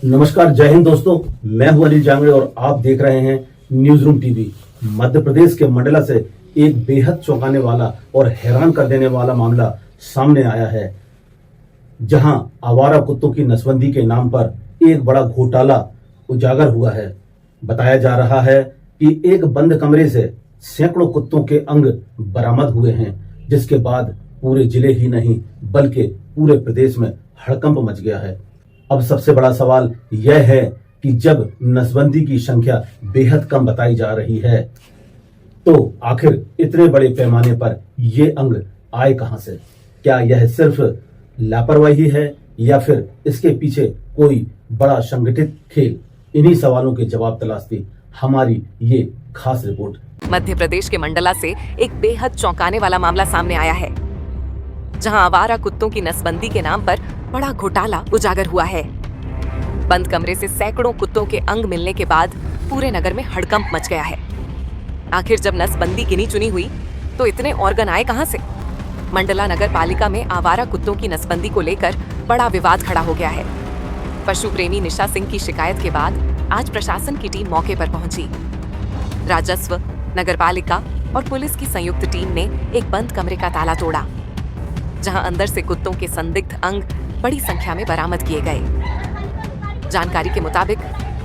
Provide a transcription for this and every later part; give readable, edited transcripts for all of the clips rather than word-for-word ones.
नमस्कार, जय हिंद दोस्तों। मैं हूं अनिल जांगड़े और आप देख रहे हैं news room TV. Madhya Pradesh के मंडला से एक बेहद चौंकाने वाला और हैरान कर देने वाला मामला सामने आया है, जहां आवारा कुत्तों की नसबंदी के नाम पर एक बड़ा घोटाला उजागर हुआ है। बताया जा रहा है कि एक बंद कमरे से सैकड़ों कुत्तों के अंग बरामद हुए हैं, जिसके बाद पूरे जिले ही नहीं बल्कि पूरे प्रदेश में हड़कंप मच गया है। अब सबसे बड़ा सवाल यह है कि जब नसबंदी की संख्या बेहद कम बताई जा रही है, तो आखिर इतने बड़े पैमाने पर ये अंग आए कहां से? क्या यह सिर्फ लापरवाही है या फिर इसके पीछे कोई बड़ा संगठित खेल? इन्हीं सवालों के जवाब तलाशती हमारी ये खास रिपोर्ट। मध्य प्रदेश के मंडला से एक बेहद चौंकाने वाला मामला सामने आया है, जहां आवारा कुत्तों की नसबंदी के नाम पर बड़ा घोटाला उजागर हुआ है। बंद कमरे से सैकड़ों कुत्तों के अंग मिलने के बाद पूरे नगर में हड़कंप मच गया है। आखिर जब नसबंदी गिनी चुनी हुई तो इतने ऑर्गन आए कहां से? मंडला नगर पालिका में आवारा कुत्तों की नसबंदी को लेकर बड़ा विवाद खड़ा हो गया है। पशु प्रेमी निशा सिंह की शिकायत के बाद आज प्रशासन की टीम मौके पर पहुंची। राजस्व, नगर पालिका और पुलिस की संयुक्त टीम ने एक बंद कमरे का ताला तोड़ा, जहां अंदर से कुत्तों के संदिग्ध अंग बड़ी संख्या में बरामद किए गए। जानकारी के मुताबिक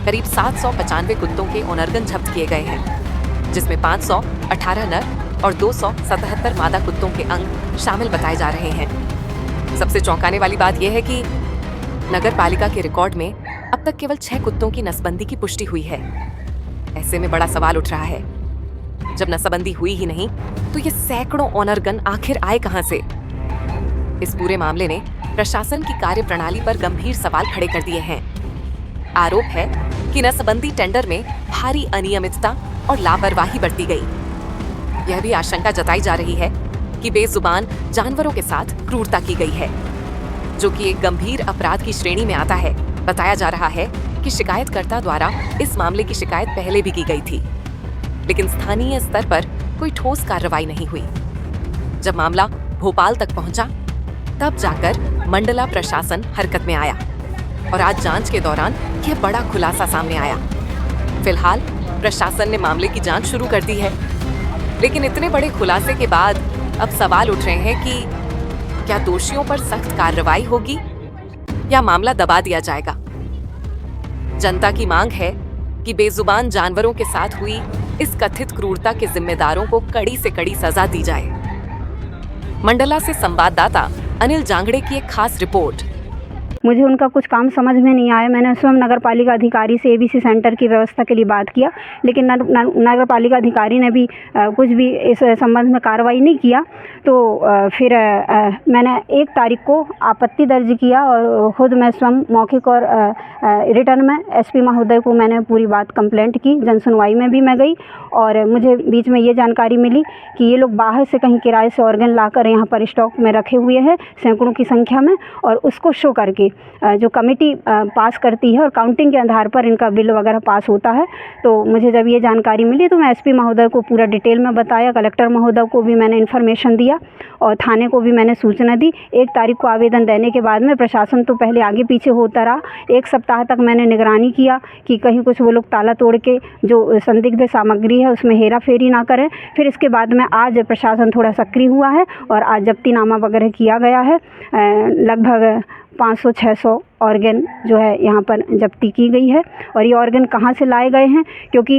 करीब 795 कुत्तों के ऑर्गन जब्त किए गए हैं, जिसमें 518 नर और 277 मादा कुत्तों के अंग शामिल बताए जा रहे हैं। सबसे चौंकाने वाली बात यह है कि नगर पालिका के रिकॉर्ड में अब तक केवल 6 कुत्तों की नसबंदी की पुष्टि हुई है। ऐसे में बड़ा सवाल उठ रहा है, जब नसबंदी हुई ही नहीं तो ये सैकड़ों ऑर्गन आखिर आए कहां से? इस पूरे मामले ने प्रशासन की कार्यप्रणाली पर गंभीर सवाल खड़े कर दिए हैं। आरोप है कि नसबंदी टेंडर में भारी अनियमितता और लापरवाही बरती गई। यह भी आशंका जताई जा रही है कि बेजुबान जानवरों के साथ क्रूरता की गई है, जो कि एक गंभीर अपराध की श्रेणी में आता है। बताया जा रहा है कि शिकायतकर्ता द्वारा इस मामले की शिकायत पहले भी की गई थी, लेकिन स्थानीय स्तर पर कोई ठोस कार्रवाई नहीं हुई। जब मामला भोपाल तक पहुंचा, तब जाकर मंडला प्रशासन हरकत में आया और आज जांच के दौरान यह बड़ा खुलासा सामने आया। फिलहाल प्रशासन ने मामले की जांच शुरू कर दी है, लेकिन इतने बड़े खुलासे के बाद अब सवाल उठ रहे हैं कि क्या दोषियों पर सख्त कार्रवाई होगी या मामला दबा दिया जाएगा? जनता की मांग है कि बेजुबान जानवरों के साथ हुई इस कथित क्रूरता के जिम्मेदारों को कड़ी से कड़ी सजा दी जाए। मंडला से संवाददाता अनिल जांगड़े की एक खास रिपोर्ट। मुझे उनका कुछ काम समझ में नहीं आया। मैंने स्वयं नगर पालिका अधिकारी से एबीसी सेंटर की व्यवस्था के लिए बात किया, लेकिन नगर पालिका अधिकारी ने भी कुछ भी इस संबंध में कार्रवाई नहीं किया। तो फिर मैंने 1 तारीख को आपत्ति दर्ज किया और खुद मैं स्वयं मौखिक और रिटर्न में एसपी महोदय को मैंने पूरी बात कंप्लेंट की। जनसुनवाई में भी मैं गई और मुझे बीच में ये जानकारी मिली कि ये लोग बाहर से कहीं किराए से ऑर्गन लाकर यहाँ पर स्टॉक में रखे हुए हैं सैकड़ों की संख्या में, और उसको शो करके जो कमेटी पास करती है और काउंटिंग के आधार पर इनका बिल वगैरह पास होता है। तो मुझे जब ये जानकारी मिली तो मैं एसपी महोदय को पूरा डिटेल में बताया, कलेक्टर महोदय को भी मैंने इन्फॉर्मेशन दिया और थाने को भी मैंने सूचना दी। 1 तारीख को आवेदन देने के बाद में प्रशासन तो पहले आगे पीछे होता रहा। 1 सप्ताह तक मैंने निगरानी किया कि कहीं कुछ वो लोग ताला तोड़ के जो संदिग्ध सामग्री है उसमें हेरा फेरी ना करें। फिर इसके बाद में आज प्रशासन थोड़ा सक्रिय हुआ है और आज जब्तीनामा वगैरह किया गया है। लगभग 500-600 ऑर्गन जो है यहाँ पर जब्ती की गई है। और ये ऑर्गन कहाँ से लाए गए हैं, क्योंकि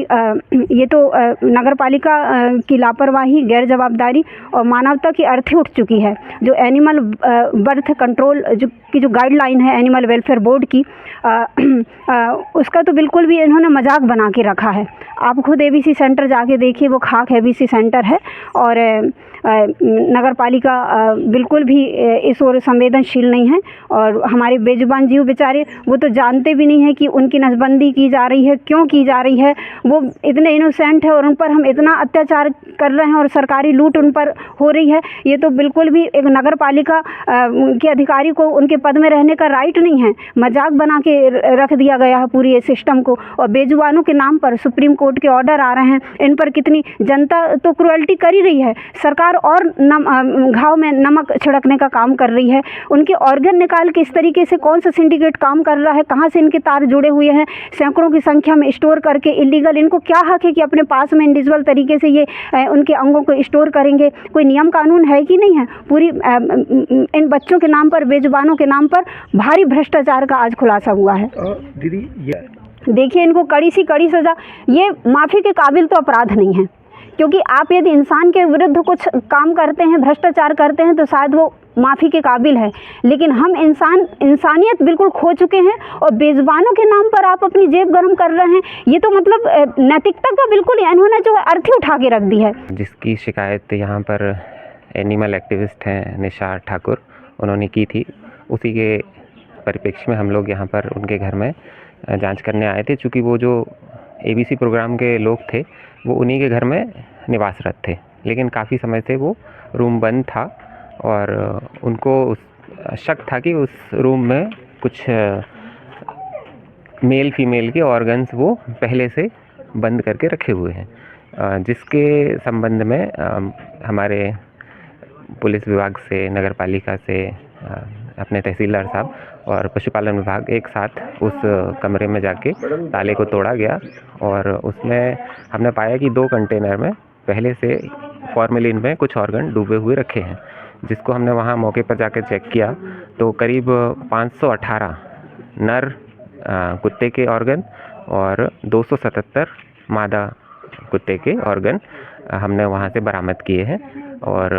ये तो नगर पालिका की लापरवाही, गैर जवाबदारी और मानवता की अर्थी उठ चुकी है। जो एनिमल बर्थ कंट्रोल जो गाइडलाइन है एनिमल वेलफेयर बोर्ड की, उसका तो बिल्कुल भी इन्होंने मजाक बना के रखा है। आप खुद एबीसी सेंटर जाके देखिए, वो खाक एबीसी सेंटर है और नगर पालिका बिल्कुल भी इस ओर संवेदनशील नहीं है। और हमारे बेजुबान जीव बेचारे, वो तो जानते भी नहीं है कि उनकी नसबंदी की जा रही है, क्यों की जा रही है। वो इतने इनोसेंट है और उन पर हम इतना अत्याचार कर रहे हैं और सरकारी लूट उन पर हो रही है। ये तो बिल्कुल भी एक नगर पालिका के अधिकारी को उनके पद में रहने का राइट नहीं है। मजाक बना के रख दिया गया है पूरी ये सिस्टम को। और बेजुबानों के नाम पर सुप्रीम कोर्ट के ऑर्डर आ रहे हैं, इन पर कितनी जनता तो क्रुएल्टी कर ही रही है। सरकार और घाव में नमक छिड़कने का काम कर रही है। उनके ऑर्गन निकाल के इस तरीके से कौन सा सिंडिकेट काम कर रहा है, कहाँ से इनके तार जुड़े हुए हैं, सैकड़ों की संख्या में स्टोर करके इलीगल, इनको क्या हक है कि अपने पास में इंडिविजुअल तरीके से ये उनके अंगों को स्टोर करेंगे? कोई नियम कानून है कि नहीं है? पूरी इन बच्चों के नाम पर, बेजुबानों के नाम पर भारी भ्रष्टाचार का आज खुलासा हुआ है। दीदी ये देखिए, इनको कड़ी सी कड़ी सज़ा, ये माफ़ी के काबिल तो अपराध नहीं है, क्योंकि आप यदि इंसान के विरुद्ध कुछ काम करते हैं, भ्रष्टाचार करते हैं, तो शायद वो माफ़ी के काबिल है, लेकिन हम इंसानियत बिल्कुल खो चुके हैं और बेजुबानों के नाम पर आप अपनी जेब गर्म कर रहे हैं। ये तो मतलब नैतिकता का बिल्कुल इन्होंने जो अर्थी उठा के रख दी है। जिसकी शिकायत यहाँ पर एनिमल एक्टिविस्ट हैं निशा ठाकुर, उन्होंने की थी, उसी के परिप्रेक्ष्य में हम लोग यहाँ पर उनके घर में जांच करने आए थे। चूँकि वो जो ABC प्रोग्राम के लोग थे वो उन्हीं के घर में निवासरत थे, लेकिन काफ़ी समय से वो रूम बंद था और उनको शक था कि उस रूम में कुछ मेल फीमेल के ऑर्गन्स वो पहले से बंद करके रखे हुए हैं, जिसके संबंध में हमारे पुलिस विभाग से, नगर पालिका से, अपने तहसीलदार साहब और पशुपालन विभाग एक साथ उस कमरे में जाके ताले को तोड़ा गया और उसमें हमने पाया कि 2 कंटेनर में पहले से फॉर्मेलिन में कुछ ऑर्गन डूबे हुए रखे हैं, जिसको हमने वहाँ मौके पर जाकर चेक किया तो करीब 518 नर कुत्ते के ऑर्गन और 277 मादा कुत्ते के ऑर्गन हमने वहाँ से बरामद किए हैं और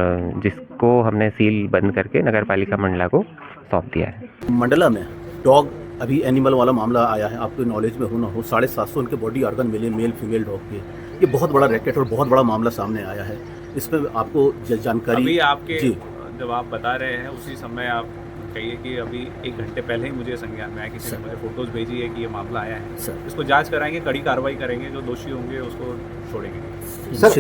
जिसको हमने सील बंद करके नगर पालिका मंडला को सौंप दिया है। मंडला में डॉग अभी एनिमल वाला मामला आया है, आपके नॉलेज में हो ना हो, 750 उनके बॉडी ऑर्गन मिले मेल फीमेल डॉग के। ये बहुत बड़ा रैकेट और बहुत बड़ा मामला सामने आया है, इसमें आपको जानकारी अभी आपके जी जब आप बता रहे हैं उसी समय आप कहिए कि अभी 1 घंटे पहले ही मुझे संज्ञान में आया, किसी ने मुझे फोटोज भेजी है कि ये मामला आया है। सर इसको जांच कराएंगे, कड़ी कार्रवाई करेंगे, जो दोषी होंगे उसको छोड़ेंगे। सर